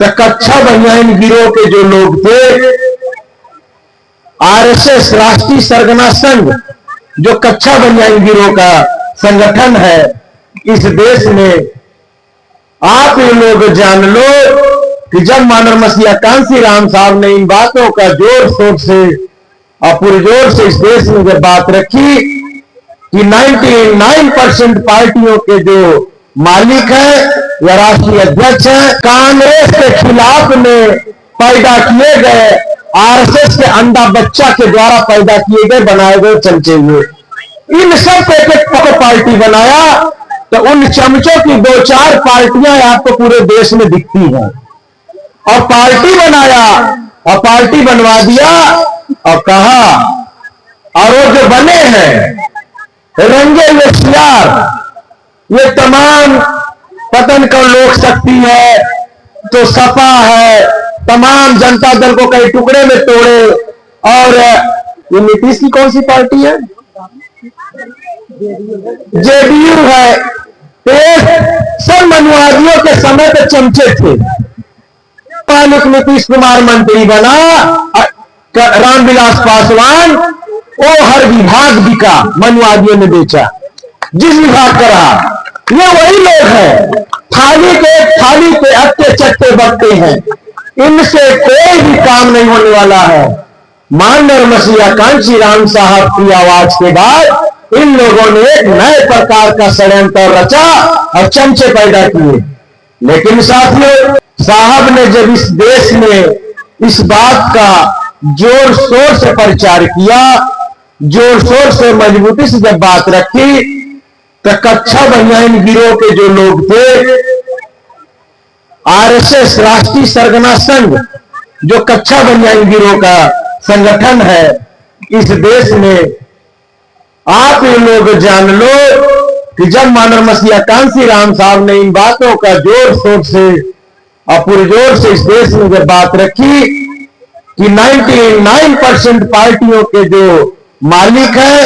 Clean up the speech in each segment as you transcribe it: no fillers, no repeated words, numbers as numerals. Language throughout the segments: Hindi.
तो कच्चा बनियान गिरोह के जो लोग थे, आरएसएस राष्ट्रीय सरगना संघ जो कच्चा बनियान गिरोह का संगठन है इस देश में, आप ये लोग जान लो कि जब माननीय मसीहा कांसी राम साहब ने इन बातों का जोर शोर से और पुरजोर से इस देश में जब बात रखी कि 99% पार्टियों के जो मालिक है या राष्ट्रीय अध्यक्ष है, कांग्रेस के खिलाफ में पैदा किए गए आरएसएस के अंडा बच्चा के द्वारा पैदा किए गए बनाए गए चमचे हुए, इन सब को एक पार्टी बनाया। तो उन चमचों की 2-4 पार्टियां आपको पूरे देश में दिखती हैं, और पार्टी बनाया और पार्टी बनवा दिया और कहा, और वो जो बने हैं रंगे हुए सियार, ये तमाम पतन का लोक शक्ति है, तो सपा है, तमाम जनता दल को कई टुकड़े में तोड़े। और ये नीतीश की कौन सी पार्टी है? जेडीयू है। सब मनुवादियों के समय पे चमचे थे। नीतीश कुमार मंत्री बना, रामविलास पासवान वो हर विभाग बिका, मनुवादियों ने बेचा, जिस विभाग का रहा। ये वही लोग हैं, थाली पे अट्टे चट्टे बकते हैं, इनसे कोई भी काम नहीं होने वाला है। माननीय मसीहा कांची राम साहब की आवाज के बाद इन लोगों ने एक नए प्रकार का षड्यंत्र रचा और चमचे पैदा किए। लेकिन साथियों, साहब ने जब इस देश में इस बात का जोर शोर से प्रचार किया, जोर शोर से मजबूती से जब बात रखी, तो कच्चा बनियान गिरोह के जो लोग थे, आरएसएस राष्ट्रीय सरगना संघ जो कच्चा बनियान गिरोह का संगठन है इस देश में, आप ये लोग जान लो कि जब माननीय मसीहा कांसी राम साहब ने इन बातों का जोर शोर से और पुरजोर से इस देश में जब बात रखी कि 99% पार्टियों के जो मालिक है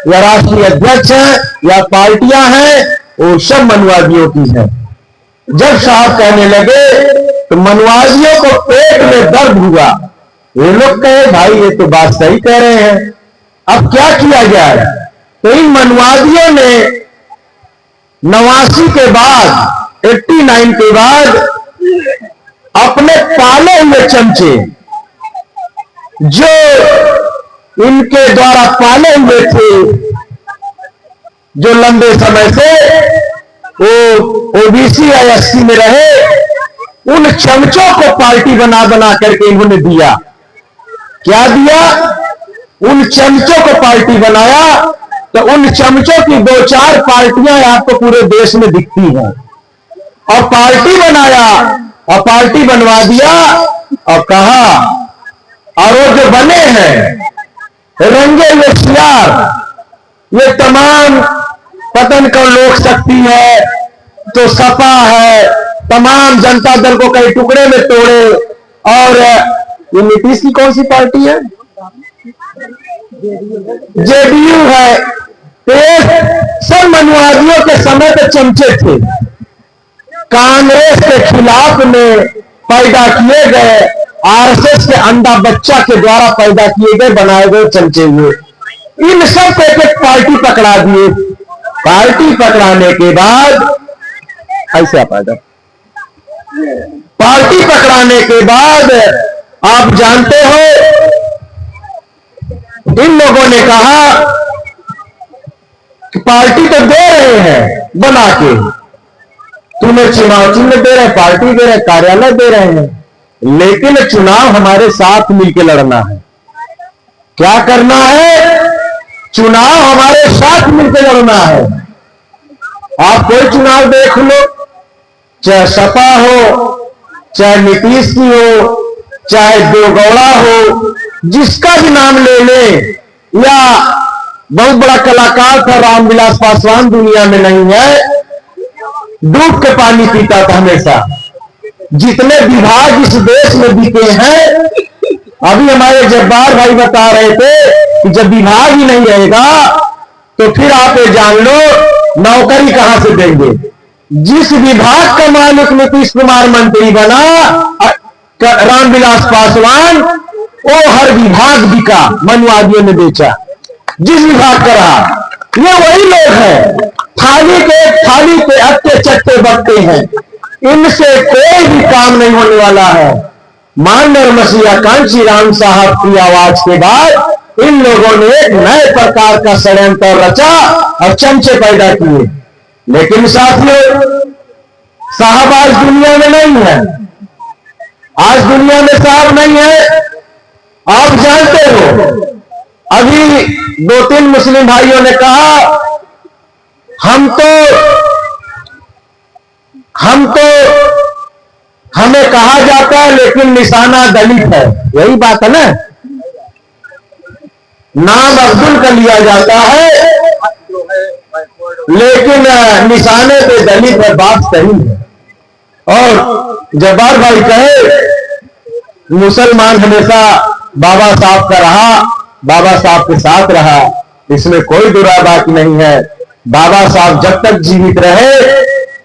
या राष्ट्रीय अध्यक्ष है या पार्टियां हैं, वो सब मनुवादियों की है। जब साहब कहने लगे तो मनुवादियों को पेट में दर्द हुआ। ये लोग कहे भाई ये तो बात सही कह रहे हैं, अब क्या किया जाए? तो इन मनुवादियों ने 89 के बाद, 89 के बाद अपने पाले हुए चमचे, जो इनके द्वारा पाले हुए थे, जो लंबे समय से वो ओबीसी या एससी में रहे, उन चमचों को पार्टी बना बना करके इन्होंने दिया। क्या दिया? उन चमचों को पार्टी बनाया। तो उन चमचों की 2-4 पार्टियां आपको पूरे देश में दिखती हैं, और पार्टी बनाया और पार्टी बनवा दिया और कहा, और वो जो बने हैं रंगे हुए सियार, ये तमाम पतन का लोक शक्ति है, तो सपा है, तमाम जनता दल को कई टुकड़े में तोड़े। और ये नीतीश की कौन सी पार्टी है? जेडीयू है। सब मनुवादियों के समय पे चमचे थे, कांग्रेस के खिलाफ में पैदा किए गए आरएसएस के अंडा बच्चा के द्वारा पैदा किए गए बनाए गए चमचे हुए, इन सब को एक पार्टी पकड़ा दिए। पार्टी पकड़ाने के बाद ऐसे आप आएगा, पार्टी पकड़ाने के बाद आप जानते हो इन लोगों ने कहा कि पार्टी तो दे रहे हैं बना के, तुम्हें चुनाव चिन्ह दे रहे हैं, पार्टी दे रहे हैं, कार्यालय दे रहे हैं, लेकिन चुनाव हमारे साथ मिलकर लड़ना है। क्या करना है? चुनाव हमारे साथ मिलकर लड़ना है। आप कोई चुनाव देख लो, चाहे सपा हो, चाहे नीतीश की हो, चाहे देवगौड़ा हो, जिसका भी नाम ले ले, या बहुत बड़ा कलाकार था रामविलास पासवान, दुनिया में नहीं है, डूब के पानी पीता था हमेशा। जितने विभाग इस देश में बिके हैं, अभी हमारे जब्बार भाई बता रहे थे कि जब विभाग ही नहीं रहेगा तो फिर आप ये जान लो नौकरी कहां से देंगे। जिस विभाग का मालिक नीतीश कुमार मंत्री बना, रामविलास पासवान, वो हर विभाग बिका, मनुवादियों ने बेचा। जिस विभाग का रहा, ये वही लोग हैं, थाली के अट्टे चट्टे बकते हैं, इनसे कोई भी काम नहीं होने वाला है। माननीय मसीहा कांची राम साहब की आवाज के बाद इन लोगों ने एक नए प्रकार का षड्यंत्र रचा और चमचे पैदा किए। लेकिन साथियों, साहब आज दुनिया में नहीं है, आज दुनिया में साहब नहीं है। आप जानते हो, अभी 2-3 मुस्लिम भाइयों ने कहा हमें कहा जाता है लेकिन निशाना दलित है। यही बात है ना, नाम अब्दुल का लिया जाता है लेकिन निशाने पे दलित है। बात सही है। और जब्बार भाई कहे मुसलमान हमेशा बाबा साहब का रहा, बाबा साहब के साथ रहा, इसमें कोई दुरा बात नहीं है। बाबा साहब जब तक जीवित रहे,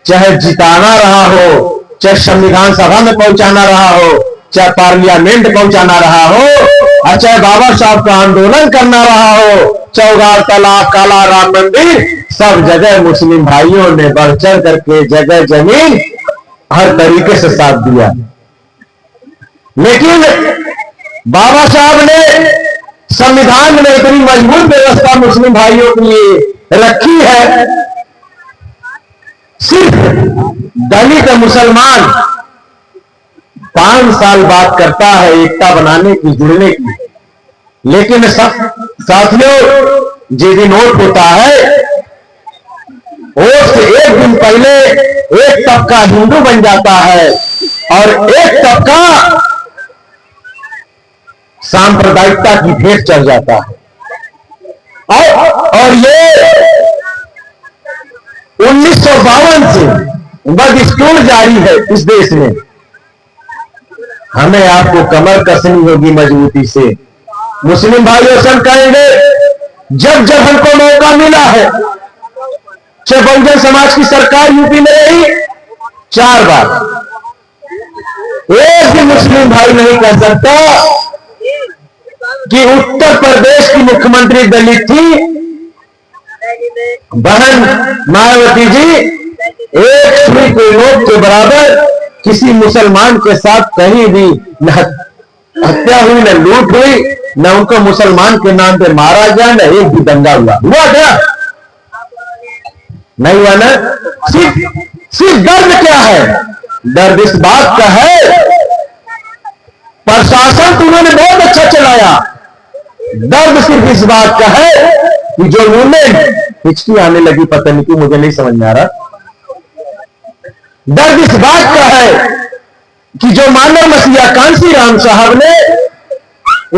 चाहे जिताना रहा हो, चाहे संविधान सभा में पहुंचाना रहा हो, चाहे पार्लियामेंट पहुंचाना रहा हो, और चाहे बाबा साहब का आंदोलन करना रहा हो, चौगार तलाक, काला राम मंदिर, सब जगह मुस्लिम भाइयों ने बढ़ चढ़ करके जगह जमीन हर तरीके से साथ दिया। लेकिन बाबा साहब ने संविधान में इतनी मजबूत व्यवस्था मुस्लिम भाइयों के लिए रखी है, सिर्फ दलित मुसलमान 5 साल बात करता है एकता बनाने की, जुड़ने की। लेकिन साथियों, जिस दिन वोट होता है, वोट से एक दिन पहले एक तबका हिंदू बन जाता है और एक तबका सांप्रदायिकता की भेंट चढ़ जाता है। और ये 1952 से बदस्तूर जारी है इस देश में। हमें आपको कमर कसनी होगी मजबूती से। मुस्लिम भाइयों सब कहेंगे, जब जब हमको मौका मिला है, चाहे बहुजन समाज की सरकार यूपी में रही 4 बार, एक भी मुस्लिम भाई नहीं कह सकता कि उत्तर प्रदेश की मुख्यमंत्री दलित थी, बहन मायावती जी एक सुई के नोट के बराबर किसी मुसलमान के साथ कहीं भी न हत्या हुई, न लूट हुई, न उनको मुसलमान के नाम पे मारा गया, न एक भी दंगा हुआ क्या? नहीं हुआ ना। सिर्फ दर्द क्या है? दर्द इस बात का है, प्रशासन तो उन्होंने बहुत अच्छा चलाया। दर्द सिर्फ इस बात का है कि जो मूवमेंट, हिचकी आने लगी पता नहीं क्यों, मुझे नहीं समझ में आ रहा। दर्द इस बात का है कि जो माननीय मसीहा कांची राम साहब ने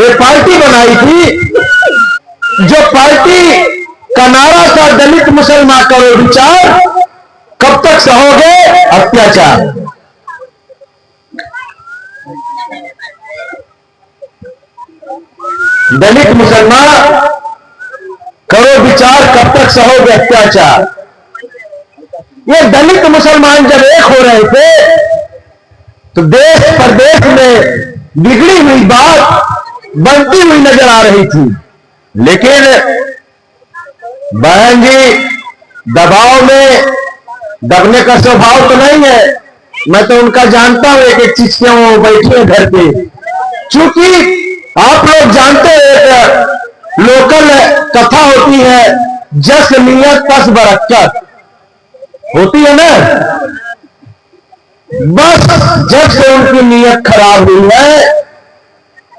एक पार्टी बनाई थी, जो पार्टी का नारा था दलित मुसलमान करो विचार, कब तक सहोगे अत्याचार। दलित मुसलमान करो विचार, कब तक सहोगे अत्याचार। ये दलित मुसलमान जब एक हो रहे थे तो देश प्रदेश में बिगड़ी हुई बात बनती हुई नजर आ रही थी। लेकिन बहन जी, दबाव में दबने का स्वभाव तो नहीं है। मैं तो उनका जानता हूं एक एक चीज क्यों वो बैठी है घर पे। चूंकि आप लोग जानते हैं, लोकल कथा होती है, जस नियत तस बरकत होती है ना। बस जब से उनकी नीयत खराब हुई है,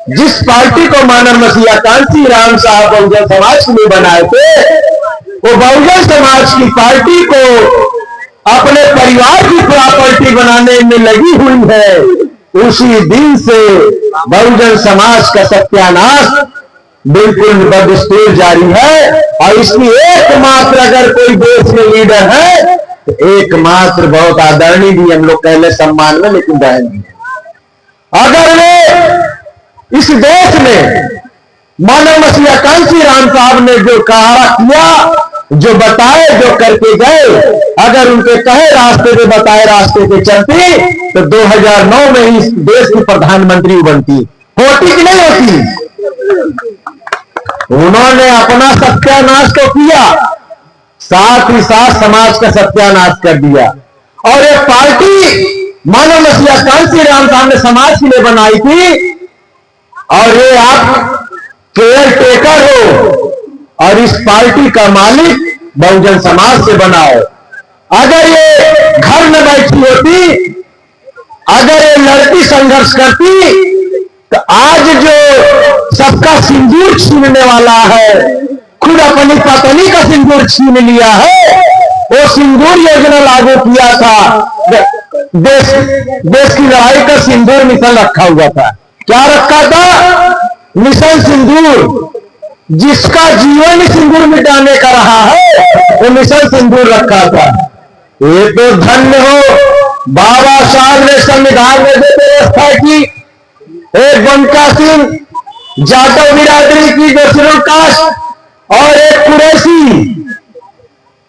जिस पार्टी को माननीय मसीहा कांची राम साहब बहुजन समाज के लिए बनाए थे, वो बहुजन समाज की पार्टी को अपने परिवार की प्रॉपर्टी बनाने में लगी हुई है। उसी दिन से बहुजन समाज का सत्यानाश बिल्कुल बदस्तूर जारी है। और इसकी एकमात्र अगर कोई देश में लीडर है तो एकमात्र बहुत आदरणीय भी, हम लोग कहले सम्मान में, लेकिन बहन जी, अगर वे इस देश में माननीय मसीहा कांची राम साहब ने जो कार्य किया, जो बताए, जो करके गए, अगर उनके कहे रास्ते पे बताए रास्ते पे चलती तो 2009 में ही देश की प्रधानमंत्री बनती। होती कि नहीं होती? उन्होंने अपना सत्यानाश तो किया, साथ ही साथ समाज का सत्यानाश कर दिया। और एक पार्टी मानो मसीहा कांसी राम साहब ने समाज के लिए बनाई थी, और ये आप केयर टेकर हो और इस पार्टी का मालिक बहुजन समाज से बनाओ। अगर ये घर में बैठी होती, अगर ये लड़की संघर्ष करती, तो आज जो सबका सिंदूर छीनने वाला है, खुद अपनी पत्नी का सिंदूर छीन लिया है, वो सिंदूर योजना लागू किया था। देश की लड़ाई का सिंदूर मिशन रखा हुआ था। क्या रखा था? मिशन सिंदूर। जिसका जीवन ही सिंदूर मिटाने का रहा है, वो मिशन सिंदूर रखा था। ये तो धन्य हो, बाबा साहब ने संविधान में जो व्यवस्था की, एक बनका सिंह जाटव बिरादरी की जो शेड्यूल कास्ट और एक कुरैशी,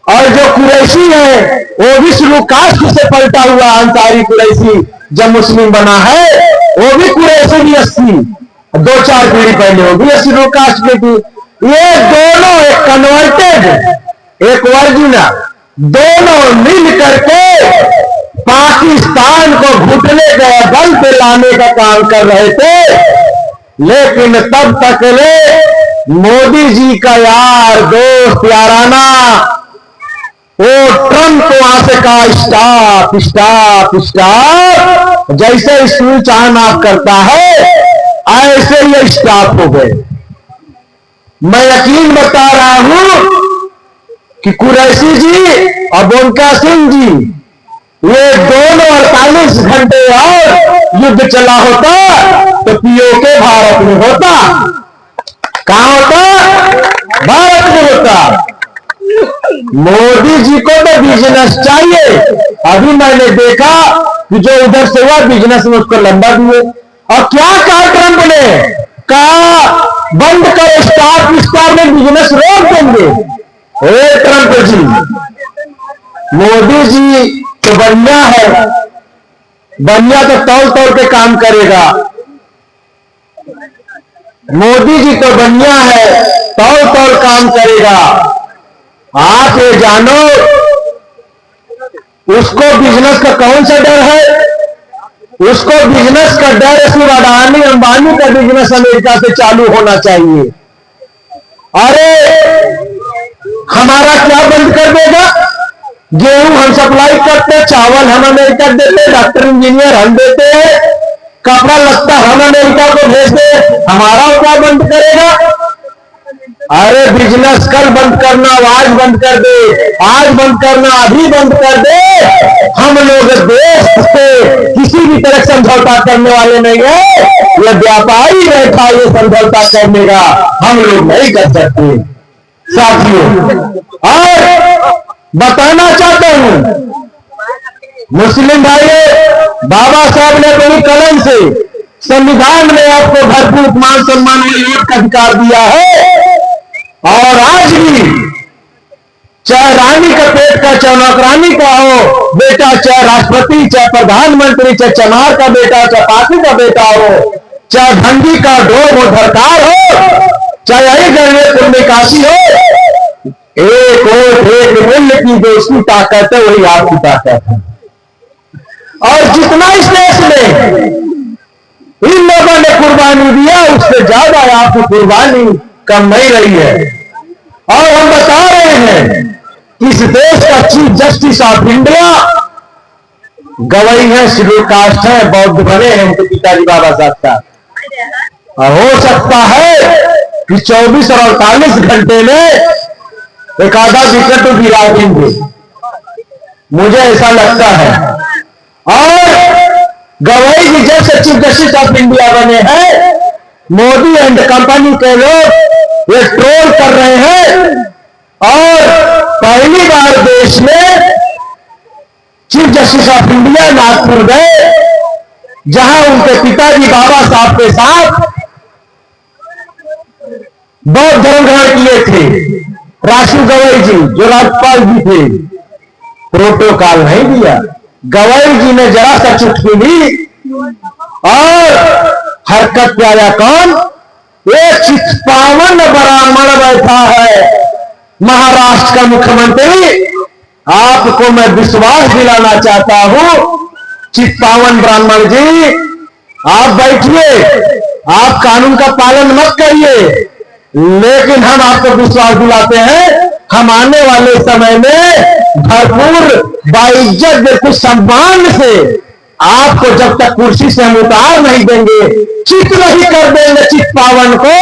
और जो कुरैशी है वो भी शेड्यूल कास्ट से पलटा हुआ अंसारी कुरैशी जब मुस्लिम बना है, वो भी कुरैशी भी 80 2-4 पीढ़ी पहले वो भी शेड्यूल कास्ट में थी। ये दोनों, एक कन्वर्टेड एक वर्जिनल, दोनों मिल करके पाकिस्तान को घुटने के बल पे लाने का काम कर रहे थे। लेकिन तब तक ले मोदी जी का यार दोस्त याराना वो ट्रंप वहां से कहा स्टॉप स्टॉप स्टॉप। जैसे स्विच ऑन ऑफ करता है ऐसे ये स्टॉप हो गए। मैं यकीन बता रहा हूं कि कुरैशी जी और बनका सिंह जी, ये दोनों 48 घंटे और युद्ध चला होता तो पीओके भारत में होता। कहां होता? भारत में होता। मोदी जी को तो बिजनेस चाहिए। अभी मैंने देखा कि जो उधर से हुआ बिजनेस में उसको लंबा दिए। और क्या कहा ट्रंप ने? कहा बंद करो, स्टार में बिजनेस रोक देंगे। ट्रंप जी, मोदी जी तो बनिया है, बनिया तो तौल तौल के काम करेगा। मोदी जी तो बनिया है, तौल तौल काम करेगा। आप ये जानो उसको बिजनेस का कौन सा डर है? उसको बिजनेस का डर सिर्फ अडानी अंबानी का बिजनेस अमेरिका से चालू होना चाहिए। अरे हमारा क्या बंद कर देगा? गेहूं हम सप्लाई करते, चावल हम अमेरिका देते, डॉक्टर इंजीनियर हम देते हैं, कपड़ा लत्ता हम अमेरिका को भेजते, हमारा क्या बंद करेगा? अरे बिजनेस कल बंद करना, आज बंद कर दे, आज बंद करना, अभी बंद कर दे। हम लोग देश से किसी भी तरह समझौता करने वाले नहीं है। ये व्यापारी बैठा ये समझौता करने का, हम लोग नहीं कर सकते साथियों। और बताना चाहता हूं मुस्लिम भाइयों, बाबा साहब ने अपनी कलम से संविधान में आपको भरपूर मान सम्मान का अधिकार दिया है। और आज भी चाहे रानी का पेट का, चाहे नौकरानी का हो बेटा, चाहे राष्ट्रपति, चाहे प्रधानमंत्री, चाहे चमार का बेटा, चाहे पासी का बेटा हो, चाहे भंगी का ढोल हो धरकार हो, चाहे गरीब निकासी हो, एक वोट एक मूल्य की जो उसकी ताकत है वही आपकी ताकत है। और जितना इस देश में इन लोगों ने कुर्बानी दिया उससे ज्यादा आपकी कुर्बानी कम नहीं रही है। और हम बता रहे हैं कि इस देश का चीफ जस्टिस ऑफ इंडिया गवाही है, शेड्यूल कास्ट है, बौद्ध बने हैं उनके पिताजी बाबा साहब का। और हो सकता है कि 24 और 48 घंटे में एक आधा विकेट तो गिरा देंगे, मुझे ऐसा लगता है। और गवाही की जैसे चीफ जस्टिस ऑफ इंडिया बने हैं, मोदी एंड कंपनी के लोग ये ट्रोल कर रहे हैं। और पहली बार देश में chief justice of India Nagpur गए, जहां उनके पिताजी बाबा साहब के साथ बौद्ध धर्म ग्रहण किए थे। राशि गवई जी जो राज्यपाल जी थे, प्रोटोकॉल नहीं दिया। गवई जी ने जरा सा चुटकी दी और हरकत पे आया कौन? एक चित्पावन ब्राह्मण बैठा है, महाराष्ट्र का मुख्यमंत्री। आपको मैं विश्वास दिलाना चाहता हूं, चित्पावन ब्राह्मण जी आप बैठिए, आप कानून का पालन मत करिए, लेकिन हम आपको विश्वास दिलाते हैं, हम आने वाले समय में भरपूर बाइज्जत बिल्कुल सम्मान से आपको जब तक कुर्सी से हम उतार नहीं देंगे, चित नहीं कर देंगे चित्पावन को,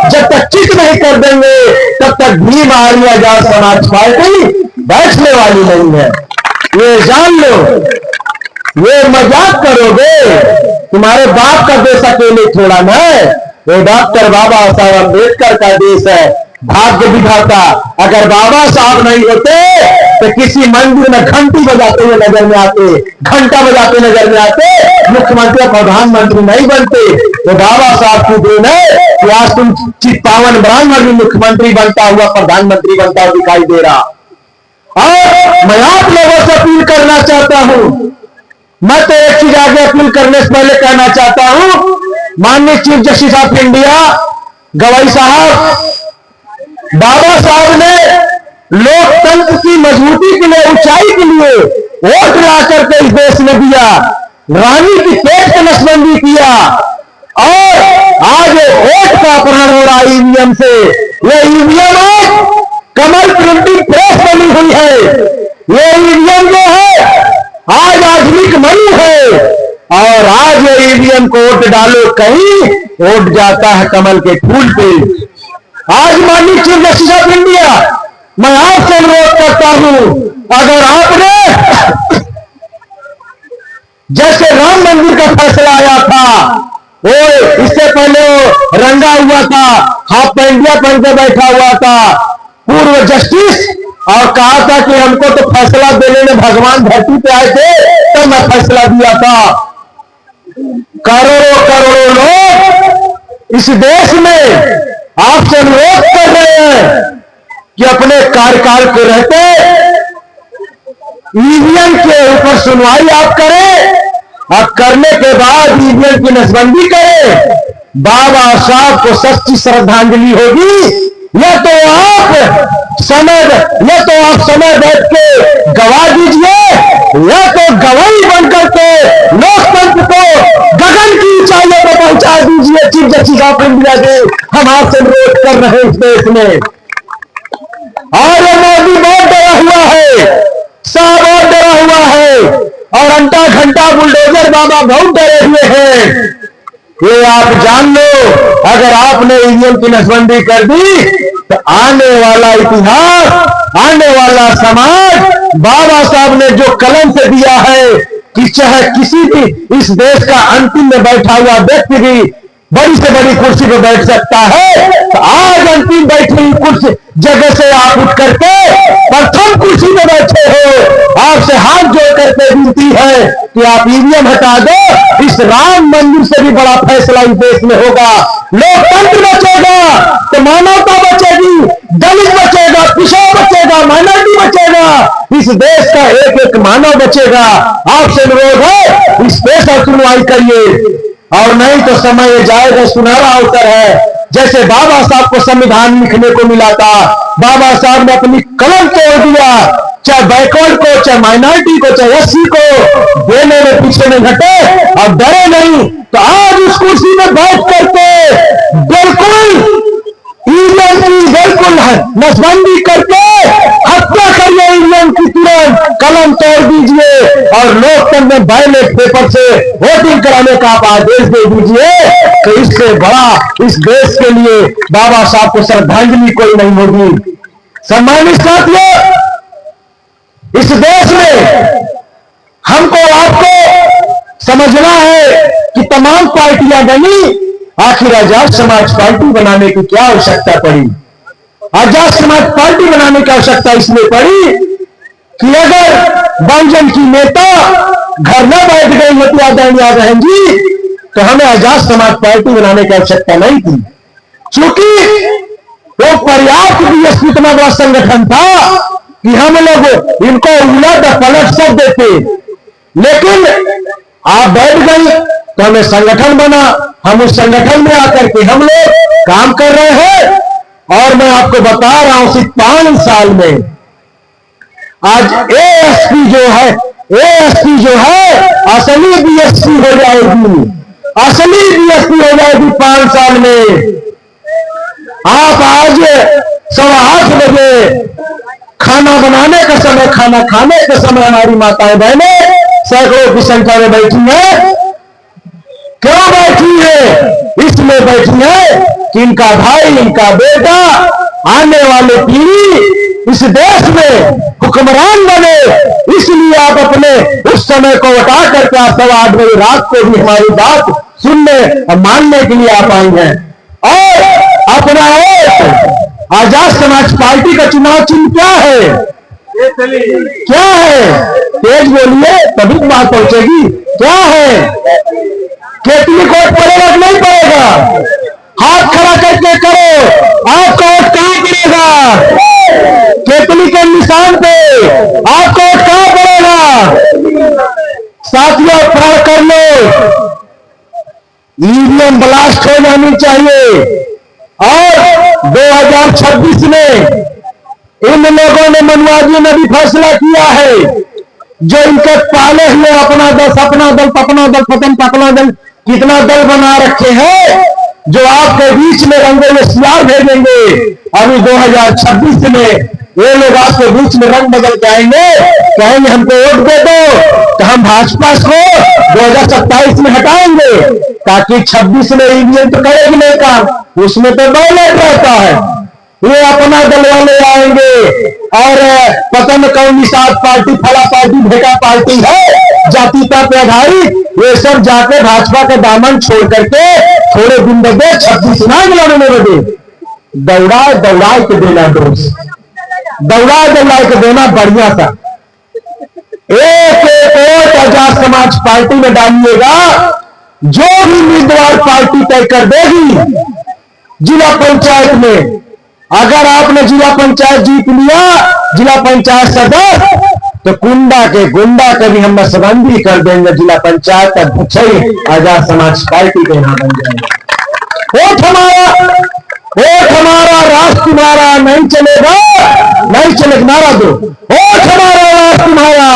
जब तक चित नहीं कर देंगे तब तक भीम आर्य आजाद समाज पार्टी बैठने वाली नहीं है। ये जान लो, ये मजाक करोगे, तुम्हारे बाप का देश अकेले थोड़ा ना है, ये डॉक्टर बाबा साहब अम्बेडकर का देश है, भाग्य विधाता। अगर बाबा साहब नहीं होते तो किसी मंदिर में घंटी बजाते हुए नजर में आते, घंटा बजाते नजर में आते, मुख्यमंत्री प्रधानमंत्री नहीं बनते। तो बाबा साहब की देन है कि आज तुम चित्पावन ब्राह्मण भी मुख्यमंत्री बनता हुआ, प्रधानमंत्री बनता हुआ दिखाई दे रहा। और मैं आप लोगों से अपील करना चाहता हूं, मैं तो एक चीज आगे अपील करने से पहले कहना चाहता हूं, माननीय chief justice of India Gavai साहब, बाबा साहब ने लोकतंत्र की मजबूती के लिए, ऊंचाई के लिए वोट ला करके इस देश में दिया, रानी की पेट पे नसबंदी किया, और आज वोट का अपहरण हो रहा ईवीएम से। ये ईवीएम कमल प्रिंटिंग प्रेस बनी हुई है, ये ईवीएम जो है आज आधुनिक मनु है, और आज ये ईवीएम को वोट डालो कहीं, वोट जाता है कमल के फूल पे। आज माननीय चीफ जस्टिस ऑफ इंडिया, मैं आपसे अनुरोध करता हूं, अगर आपने जैसे राम मंदिर का फैसला आया था, वो इससे पहले रंगा हुआ था, हाफ पैंटिया पहन के बैठा हुआ था पूर्व जस्टिस, और कहा था कि हमको तो फैसला देने में भगवान धरती पे आए थे तो मैं फैसला दिया था। करोड़ों करोड़ों लोग इस देश में आपसे अनुरोध कर रहे हैं कि अपने कार्यकाल के रहते ईवीएम के ऊपर सुनवाई आप करें, और करने के बाद ईवीएम की नसबंदी करें। बाबा साहब को सच्ची श्रद्धांजलि होगी, या तो आप समय बैठ के गवा दीजिए, या तो गवाही बनकर के लोकतंत्र को गगन की ऊंचाइयों पर पहुंचा दीजिए। चीफ जस्टिस ऑफ इंडिया जी, हम आपसे अनुरोध कर रहे हैं इस देश में। और ये मोदी बहुत डरा हुआ है, शाह बहुत डरा हुआ है, और घंटा घंटा बुलडोजर बाबा बहुत डरे हुए हैं। ये आप जान लो, अगर आपने ईवीएम की नसबंदी कर दी तो आने वाला इतिहास, आने वाला समाज, बाबा साहब ने जो कलम से दिया है कि चाहे किसी भी इस देश का अंतिम में बैठा हुआ व्यक्ति भी बड़ी से बड़ी कुर्सी पर बैठ सकता है, तो आज अंतिम बैठी कुर्सी जगह से आप उठ करके प्रथम कुर्सी पर बैठे हो। आपसे हाथ जोड़ करके विनती है कि आप ईवीएम हटा दो, इस राम मंदिर से भी बड़ा फैसला इस देश में होगा। लोकतंत्र बचेगा तो मानवता बचेगी, दलित बचेगा, पिछड़ा बचेगा, माइनॉरिटी बचेगा, इस देश का एक एक मानव बचेगा। आपसे अनुरोध है इस देश पर सुनवाई करिए, और नहीं तो समय जाएगा, सुनहरा अवसर है। जैसे बाबा साहब को संविधान लिखने को मिला था, बाबा साहब ने अपनी कलम तोड़ दिया, चाहे बैकवर्ड को, चाहे माइनॉरिटी को, चाहे एससी को देने में पीछे नहीं हटे और डरे नहीं। तो आज उस कुर्सी में बैठ करके बिल्कुल ईवीएम की बिल्कुल नसबंदी करके हत्या करिए, ईवीएम की तुरंत कलम तोड़ दीजिए, और लोकतंत्र में बैलेट पेपर से वोटिंग कराने का आप आदेश दे दीजिए। तो इससे बड़ा इस देश के लिए बाबा साहब को श्रद्धांजलि कोई नहीं होगी। सम्मानित साथियों, इस देश में हमको आपको समझना है कि तमाम पार्टियां बनी, आखिर आजाद समाज पार्टी बनाने की क्या आवश्यकता पड़ी? आजाद समाज पार्टी बनाने की आवश्यकता इसलिए पड़ी कि अगर बहुजन की नेता घर में बैठ गई होती आदरणीय बहन जी, तो हमें आजाद समाज पार्टी बनाने की आवश्यकता नहीं थी। क्योंकि वो पर्याप्त बीएसपी इतना बड़ा संगठन था कि हम लोग इनको उलट पलट सब देते, लेकिन आप बैठ गई तो हमें संगठन बना, हम उस संगठन में आकर के हम लोग काम कर रहे हैं। और मैं आपको बता रहा हूं सिर्फ 5 साल में आज एएसपी जो है असली बीएसपी हो जाएगी, असली बीएसपी हो जाएगी 5 साल में। आप आज 8:15 बजे खाना बनाने का समय, खाना खाने के समय हमारी माताएं बहनें सैकड़ों की संख्या में बैठी है। क्यों बैठी है? इसलिए बैठी है कि इनका भाई, इनका बेटा, आने वाले पीढ़ी इस देश में हुक्मरान बने। इसलिए आप अपने उस समय को हटा करके आप 8:15 बजे रात को भी हमारी बात सुनने और मानने के लिए आप आई हैं। और अपना एक आजाद समाज पार्टी का चुनाव चिन्ह क्या है? क्या है? तेज बोलिए तभी बात पहुंचेगी। क्या है? केतली को वोट पड़ेगा कि नहीं पड़ेगा? हाथ खड़ा करके करो, आपका वोट कहां पड़ेगा? केतली के निशान पे आपको वोट कहां पड़ेगा? साथियों प्राण कर लो, ईवीएम ब्लास्ट हो जानी चाहिए। और 2026 में इन लोगों ने, मनुवादियों ने भी फैसला किया है, जो इनके पाले हुए अपना दल, सपना दल, पपना दल, पतन पकना दल, कितना दल बना रखे हैं, जो आपके बीच में रंगों सियार भेजेंगे। अभी 2026 में ये लोग आपके बीच में रंग बदल के आएंगे, कहेंगे हमको वोट दे दो, तो हम भाजपा को 2027 में हटाएंगे, ताकि 26 में ईवीएम तो करेगी नहीं काम, उसमें तो बैलेट रहता है। ये अपना दल वाले आएंगे और पतन कम्युनिस्ट पार्टी, फला पार्टी, भेटा पार्टी है जातीयता पे आधारित, ये सब जाके भाजपा का दामन छोड़ करके थोड़े दिन बदे 26 लड़ने बदे दौड़ा के देना, दौड़ा के देना बढ़िया था। एक वोट आजाद समाज पार्टी में डालिएगा, जो भी उम्मीदवार पार्टी तय कर देगी जिला पंचायत में। अगर आपने जिला पंचायत जीत लिया, जिला पंचायत सदस्य, तो गुंडा के भी हम नसबंदी कर देंगे। जिला पंचायत अध्यक्ष आजाद समाज पार्टी के यहां बन जाएंगे। वोट हमारा, राष्ट्र तुम्हारा, नहीं चलेगा, नारा दो, वोट हमारा, राष्ट्र तुम्हारा।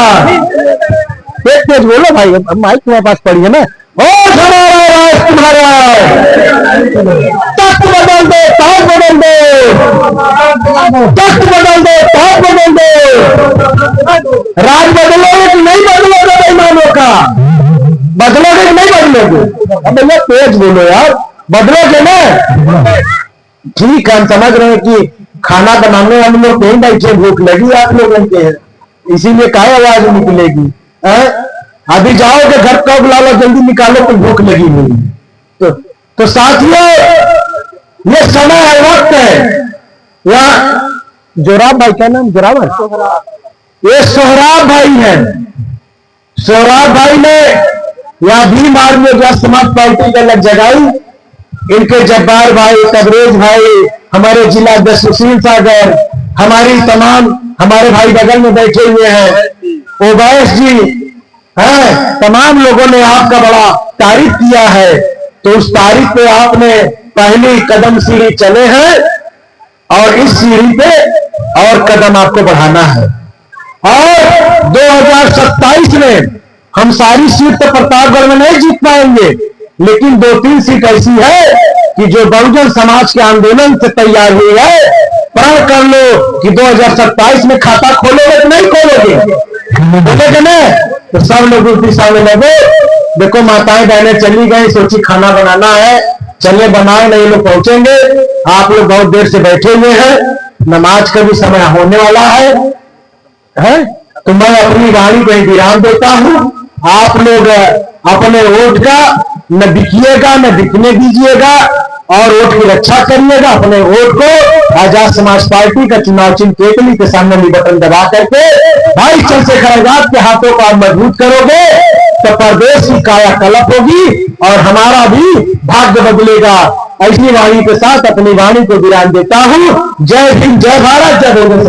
तेज बोलो भाई, माइक तुम्हारे पास पड़ी है ना। वोट हमारा, राष्ट्र तुम्हारा। तख्त बदल दो, ताज बदल दो, तख्त बदल दो, ताज बदल दो। राज बदलोगे कि नहीं बदलोगे? बेईमानों का बदलोगे कि नहीं बदलोगे? अब भैया तेज बोलो यार, बदलोगे ना? ठीक है, हम समझ रहे हैं कि खाना बनाने वाले लोग कहीं बैठे, भूख लगी आप लोगों के, इसीलिए काय आवाज निकलेगी। अभी जाओगे घर का बुला लो, जल्दी निकालो, तो भूख लगी नहीं। तो साथियों, ये समय है, वक्त है। यहाँ जोराब भाई, क्या नाम जोराब है? ये सोहराब भाई है। सोहराब भाई ने यहाँ भीम आर्मी आजाद समाज पार्टी का लग जगाई। इनके जब्बार भाई, तबरेज भाई, हमारे जिला अध्यक्ष सुशील सागर, हमारे भाई बगल में बैठे हुए हैं ओवैस जी, हैं, तमाम लोगों ने आपका बड़ा तारीफ किया है। तो उस तारीफ पे आपने पहली कदम सीढ़ी चले हैं, और इस सीढ़ी पे और कदम आपको बढ़ाना है। और 2027 में हम सारी सीट तो प्रतापगढ़ में नहीं जीत पाएंगे, लेकिन 2-3 सीट ऐसी है कि जो बहुजन समाज के आंदोलन से तैयार हुई है। प्रण कर लो कि 2027 में खाता खोलोगे कि नहीं खोलोगे? बोलेगे ना, तो सब लोग उस दिशा में लगे। देखो माताएं बहनें चली गई, सोची खाना बनाना है, चलिए बनाए, नहीं लोग पहुंचेंगे। आप लोग बहुत देर से बैठे हुए हैं, नमाज का भी समय होने वाला है? तो मैं अपनी गाड़ी को विराम देता हूं। आप लोग अपने वोट का न बिकिएगा, न बिकने दीजिएगा, और वोट की रक्षा करिएगा। अपने वोट को आजाद समाज पार्टी का चुनाव चिन्ह केतली के सामने बटन दबा करके भाई चंद्रशेखर आजाद के हाथों को आप मजबूत करोगे, तो प्रदेश की काया कल्प होगी और हमारा भी भाग्य बदलेगा। ऐसी वाणी के साथ अपनी वाणी को विराम देता हूं। जय हिंद, जय भारत, जय हिंद।